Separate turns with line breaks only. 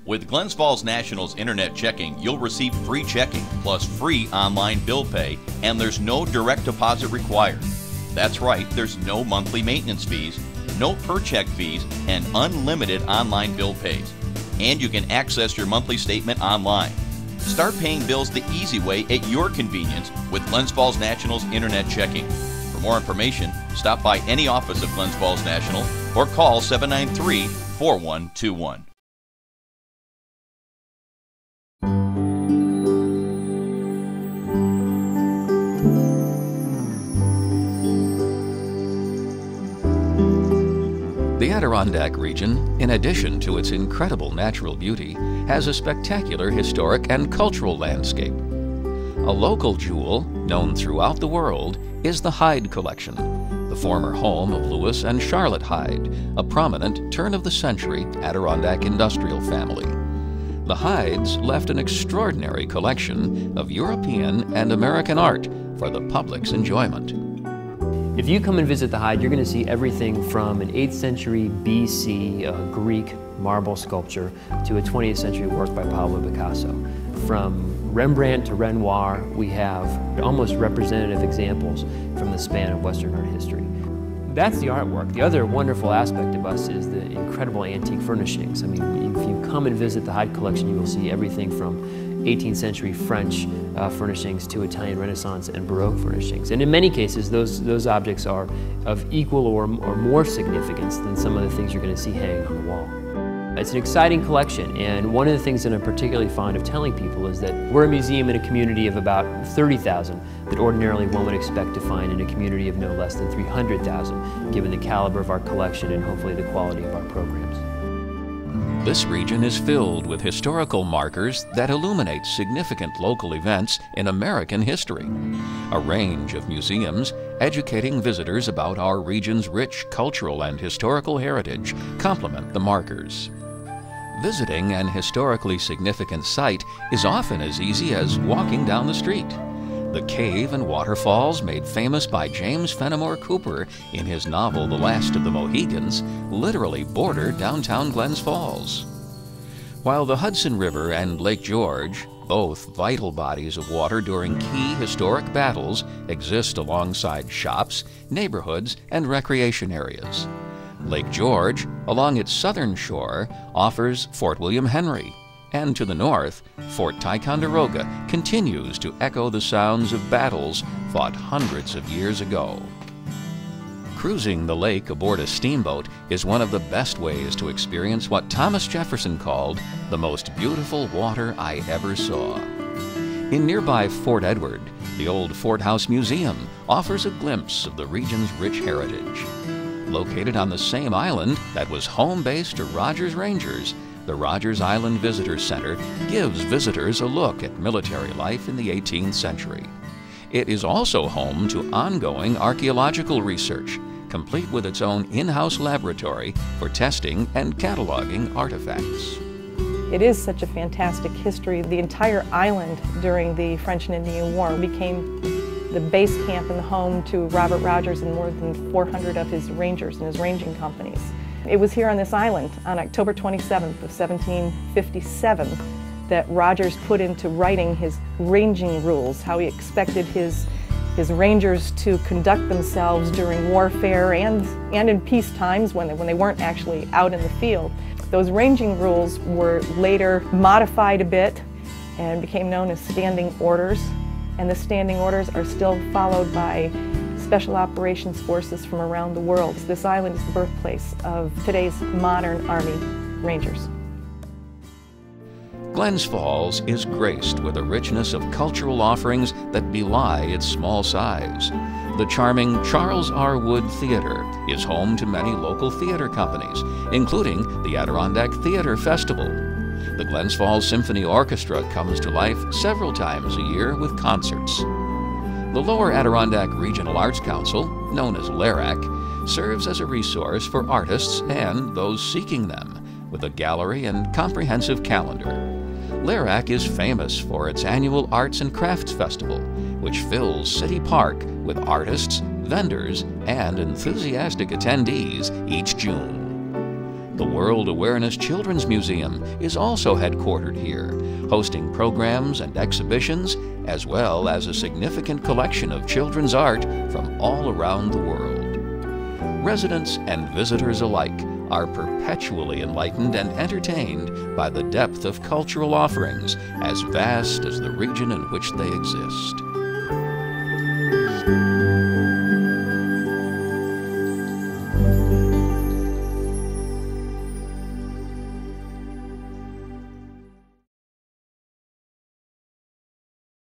With Glens Falls National's internet checking, you'll receive free checking plus free online bill pay, and there's no direct deposit required. That's right, there's no monthly maintenance fees, no per check fees, and unlimited online bill pays. And you can access your monthly statement online. Start paying bills the easy way at your convenience with Glens Falls National's internet checking. For more information, stop by any office of Glens Falls National or call 793-4121.
The Adirondack region, in addition to its incredible natural beauty, has a spectacular historic and cultural landscape. A local jewel, known throughout the world, is the Hyde Collection, the former home of Lewis and Charlotte Hyde, a prominent turn-of-the-century Adirondack industrial family. The Hydes left an extraordinary collection of European and American art for the public's enjoyment.
If you come and visit the Hyde, you're going to see everything from an 8th century BC Greek marble sculpture to a 20th century work by Pablo Picasso. From Rembrandt to Renoir, we have almost representative examples from the span of Western art history. That's the artwork. The other wonderful aspect of us is the incredible antique furnishings. I mean, if you come and visit the Hyde Collection, you will see everything from 18th century French furnishings to Italian Renaissance and Baroque furnishings. And in many cases, those objects are of equal or more significance than some of the things you're going to see hanging on the wall. It's an exciting collection, and one of the things that I'm particularly fond of telling people is that we're a museum in a community of about 30,000 that ordinarily one would expect to find in a community of no less than 300,000, given the caliber of our collection and hopefully the quality of our programs.
This region is filled with historical markers that illuminate significant local events in American history. A range of museums educating visitors about our region's rich cultural and historical heritage complement the markers. Visiting an historically significant site is often as easy as walking down the street. The cave and waterfalls made famous by James Fenimore Cooper in his novel The Last of the Mohegans literally border downtown Glens Falls. While the Hudson River and Lake George, both vital bodies of water during key historic battles, exist alongside shops, neighborhoods, and recreation areas. Lake George, along its southern shore, offers Fort William Henry, and to the north, Fort Ticonderoga continues to echo the sounds of battles fought hundreds of years ago. Cruising the lake aboard a steamboat is one of the best ways to experience what Thomas Jefferson called the most beautiful water I ever saw. In nearby Fort Edward, the old Fort House Museum offers a glimpse of the region's rich heritage. Located on the same island that was home base to Rogers Rangers, the Rogers Island Visitor Center gives visitors a look at military life in the 18th century. It is also home to ongoing archaeological research, complete with its own in-house laboratory for testing and cataloging artifacts.
It is such a fantastic history. The entire island during the French and Indian War became the base camp and the home to Robert Rogers and more than 400 of his rangers and his ranging companies. It was here on this island on October 27th of 1757 that Rogers put into writing his ranging rules, how he expected his rangers to conduct themselves during warfare and in peace times when they weren't actually out in the field. Those ranging rules were later modified a bit and became known as standing orders, and the standing orders are still followed by Special Operations Forces from around the world. This island is the birthplace of today's modern Army Rangers.
Glens Falls is graced with a richness of cultural offerings that belie its small size. The charming Charles R. Wood Theater is home to many local theater companies, including the Adirondack Theater Festival. The Glens Falls Symphony Orchestra comes to life several times a year with concerts. The Lower Adirondack Regional Arts Council, known as LARAC, serves as a resource for artists and those seeking them, with a gallery and comprehensive calendar. LARAC is famous for its annual Arts and Crafts Festival, which fills City Park with artists, vendors, and enthusiastic attendees each June. The World Awareness Children's Museum is also headquartered here, hosting programs and exhibitions, as well as a significant collection of children's art from all around the world. Residents and visitors alike are perpetually enlightened and entertained by the depth of cultural offerings as vast as the region in which they exist.